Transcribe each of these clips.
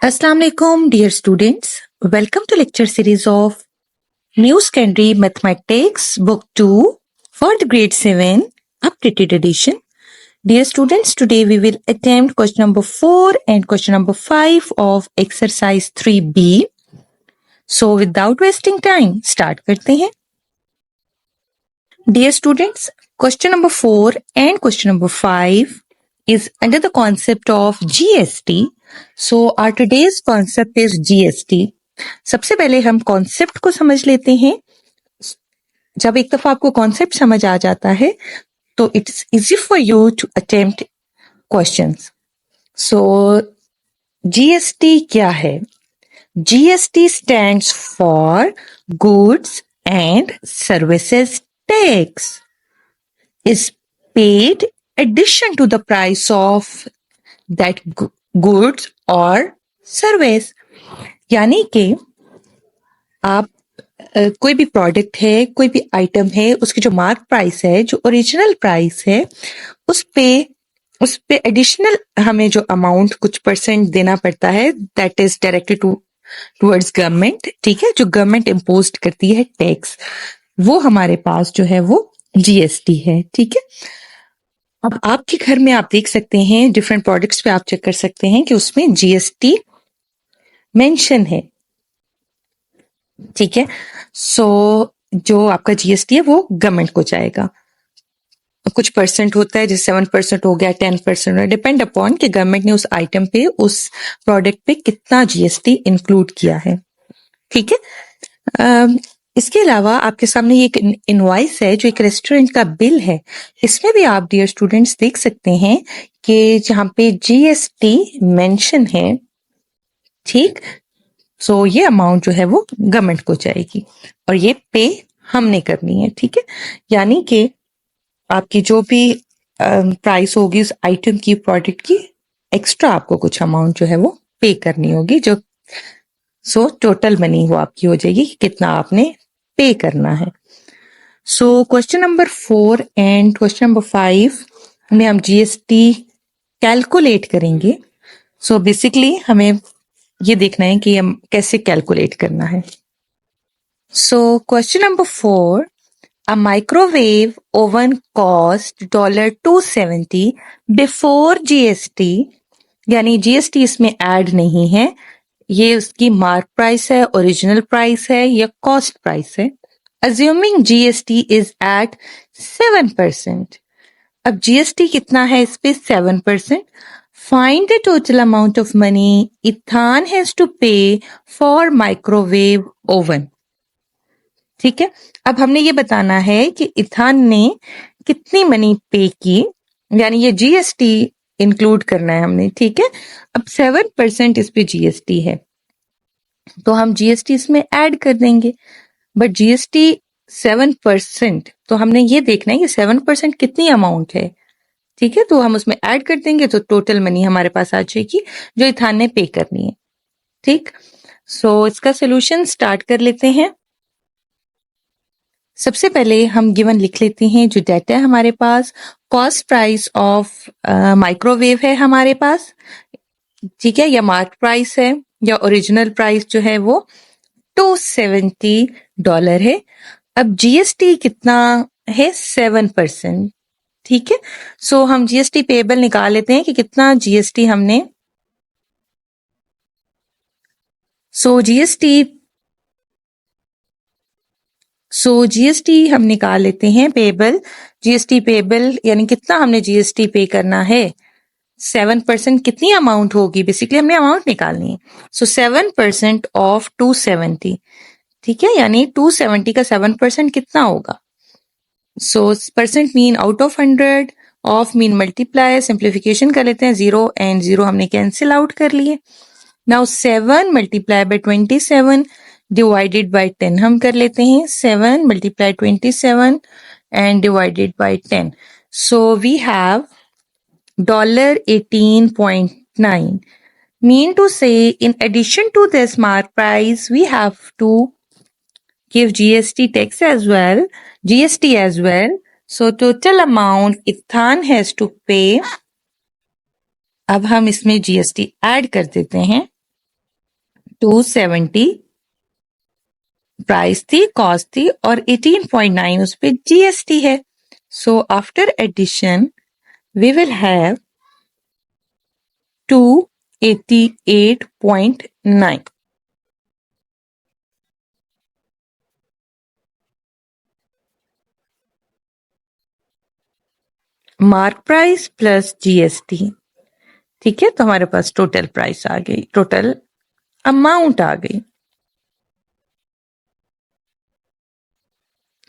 Assalamu alaikum, dear students. Welcome to lecture series of New Secondary Mathematics Book 2 for the grade 7 updated edition. Dear students, today we will attempt question number 4 and question number 5 of exercise 3B. So without wasting time, start करते हैं. Dear students, question number 4 and question number 5 is under the concept of GST. So our today's concept is GST. सबसे पहले हम concept को समझ लेते हैं. जब एक दफा आपको कॉन्सेप्ट समझ आ जाता है तो it's easy for you to attempt questions. So GST क्या है? GST stands for goods and services tax. Is paid addition to the price of that goods or service. यानी कि आप कोई भी प्रोडक्ट है, कोई भी आइटम है, उसकी जो मार्क प्राइस है, जो ओरिजिनल प्राइस है, उस पे एडिशनल हमें जो अमाउंट कुछ परसेंट देना पड़ता है, that is directly towards government. ठीक है, जो गवर्नमेंट इम्पोज करती है टैक्स, वो हमारे पास जो है वो जीएसटी है. ठीक है, अब आपके घर में आप देख सकते हैं, डिफरेंट प्रोडक्ट्स पे आप चेक कर सकते हैं कि उसमें जीएसटी मेंशन है. ठीक है, सो जो आपका जीएसटी है वो गवर्नमेंट को जाएगा. कुछ परसेंट होता है, जैसे 7% हो गया, 10%, डिपेंड अपॉन कि गवर्नमेंट ने उस आइटम पे, उस प्रोडक्ट पे कितना जीएसटी इंक्लूड किया है. ठीक है, इसके अलावा आपके सामने ये एक इनवॉइस है जो एक रेस्टोरेंट का बिल है. इसमें भी आप डियर स्टूडेंट्स देख सकते हैं कि जहां पे जीएसटी मेंशन है. ठीक, सो ये अमाउंट जो है वो गवर्नमेंट को जाएगी और ये पे हमने करनी है. ठीक है, यानी कि आपकी जो भी प्राइस होगी उस आइटम की, प्रोडक्ट की, एक्स्ट्रा आपको कुछ अमाउंट जो है वो पे करनी होगी. जो सो टोटल मनी वो आपकी हो जाएगी कि कितना आपने पे करना है. So question number 4 and question number 5 में हम जीएसटी कैलकुलेट करेंगे. सो बेसिकली हमें ये देखना है कि हम कैसे कैलकुलेट करना है. So question number 4, a microwave oven cost $270 before GST, यानी जीएसटी इसमें ऐड नहीं है. ये उसकी मार्क प्राइस है, ओरिजिनल प्राइस है या कॉस्ट प्राइस है. Assuming GST is at 7%. अब जीएसटी कितना है इस पे? 7%. Find the total amount of money Ethan has to pay for microwave oven. ठीक है, अब हमने ये बताना है कि इथान ने कितनी मनी पे की, यानी ये जीएसटी इंक्लूड करना है हमने. ठीक है, अब 7% इस पे जीएसटी है तो हम जीएसटी इसमें ऐड कर देंगे. बट जीएसटी 7%, तो हमने ये देखना है कि 7% कितनी अमाउंट है. ठीक है, तो हम उसमें ऐड कर देंगे तो टोटल मनी हमारे पास आ जाएगी जो इथान ने पे करनी है. ठीक, सो इसका सोल्यूशन स्टार्ट कर लेते हैं. सबसे पहले हम गिवन लिख लेते हैं जो डाटा है हमारे पास. कॉस्ट प्राइस ऑफ माइक्रोवेव है हमारे पास. ठीक है, या मार्क प्राइस है या ओरिजिनल प्राइस जो है वो $270 है. अब जीएसटी कितना है? 7%. ठीक है, सो हम जीएसटी पेबल निकाल लेते हैं कि कितना जीएसटी हमने. सो जीएसटी हम निकाल लेते हैं पेबल. जीएसटी पेबल यानी कितना हमने जीएसटी पे करना है. 7% कितनी अमाउंट होगी? बेसिकली हमने अमाउंट निकालनी है. So 7% of 270. ठीक है, यानी 270 का 7% कितना होगा? So percent mean out of 100, of mean multiply, simplification कर लेते हैं. 0 एंड 0 हमने कैंसिल आउट कर लिए. Now 7 multiply by 27 divided by 10 हम कर लेते हैं. 7 multiply 27 and divided by 10. So we have $18.9. Mean to say, in addition to this mark price, we have to give GST tax as well, GST as well. So total amount Ithan has to pay. अब हम इसमें GST add कर देते हैं. 270 price थी, cost थी और 18.9 उस पे जीएसटी है. So after addition we will have 288.9. Mark price plus GST. ठीक है, तो हमारे पास टोटल प्राइस आ गई, टोटल अमाउंट आ गई.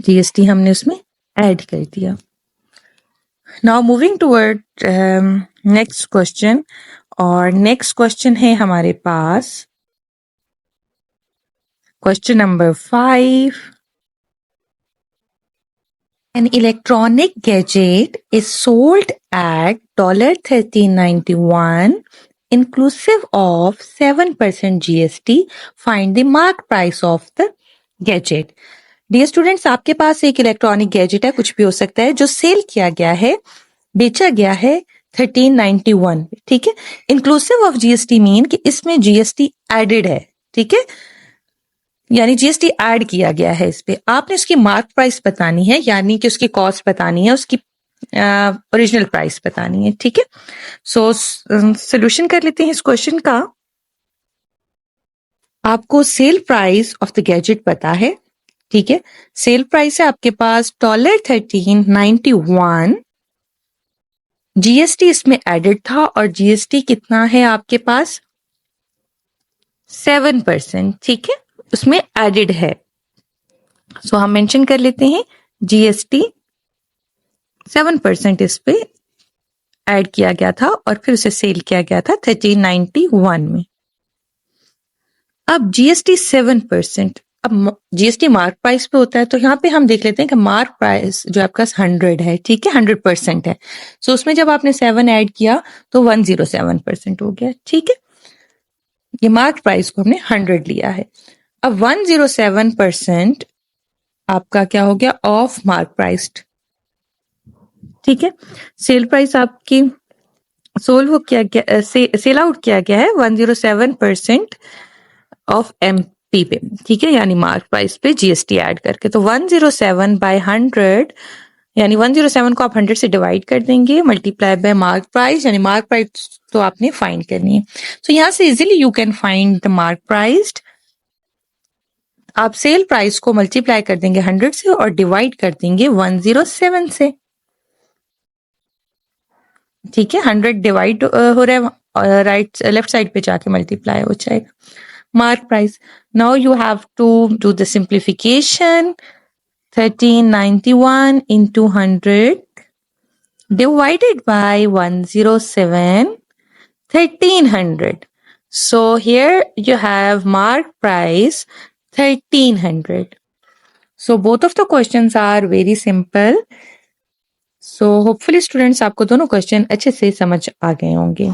जीएसटी हमने उसमें ऐड कर दिया. Now moving toward next question. और नेक्स्ट क्वेश्चन है हमारे पास question number 5. An electronic gadget is sold at $13.91 inclusive of 7% GST. Find the mark price of the gadget. Dear students, आपके पास एक इलेक्ट्रॉनिक गैजेट है, कुछ भी हो सकता है, जो सेल किया गया है, बेचा गया है 1391. ठीक है, इंक्लूसिव ऑफ जीएसटी मीन कि इसमें जीएसटी एडेड है. ठीक है, यानी जीएसटी ऐड किया गया है इस पे. आपने उसकी मार्क प्राइस बतानी है, यानी कि उसकी कॉस्ट बतानी है, उसकी ओरिजिनल प्राइस बतानी है. ठीक है, सो सोल्यूशन कर लेते हैं इस क्वेश्चन का. आपको sale price of the gadget पता है. ठीक है, सेल प्राइस है आपके पास $13.91. जीएसटी इसमें एडेड था और जीएसटी कितना है आपके पास? 7%. ठीक है, उसमें एडेड है. सो हम मेंशन कर लेते हैं जीएसटी 7% इस पे ऐड किया गया था और फिर उसे सेल किया गया था 1391 में. अब जीएसटी 7%, अब जीएसटी मार्क प्राइस पे होता है, तो यहाँ पे हम देख लेते हैं कि मार्क प्राइस जो आपका 100 है. ठीक है, 100% है. सो उसमें जब आपने 7 ऐड किया तो 107% हो गया. ठीक है, ये मार्क प्राइस को हमने 100 लिया है. अब 107% आपका क्या हो गया? Of mark price. ठीक है, सेल प्राइस आपकी सोल किया गया, सेल आउट किया गया है 107% ऑफ एमपी पे. ठीक है, यानी मार्क प्राइस पे जीएसटी ऐड करके. तो 107 बाय 100, यानी 107 को आप 100 से डिवाइड कर देंगे, मल्टीप्लाई बाय मार्क प्राइस, यानी मार्क प्राइस तो आपने फाइंड करनी है. तो यहां से easily you can find the mark price. आप सेल प्राइस को मल्टीप्लाई कर देंगे 100 से और डिवाइड कर देंगे 107 से. ठीक है, 100 डिवाइड हो रहा है, राइट लेफ्ट साइड पे जाके मल्टीप्लाई हो जाएगा mark price. Now you have to do the simplification. 1391 into 100 divided by 107, 1300. So here you have mark price 1300. So both of the questions are very simple. So hopefully students आपको दोनों question अच्छे से समझ आ गए होंगे.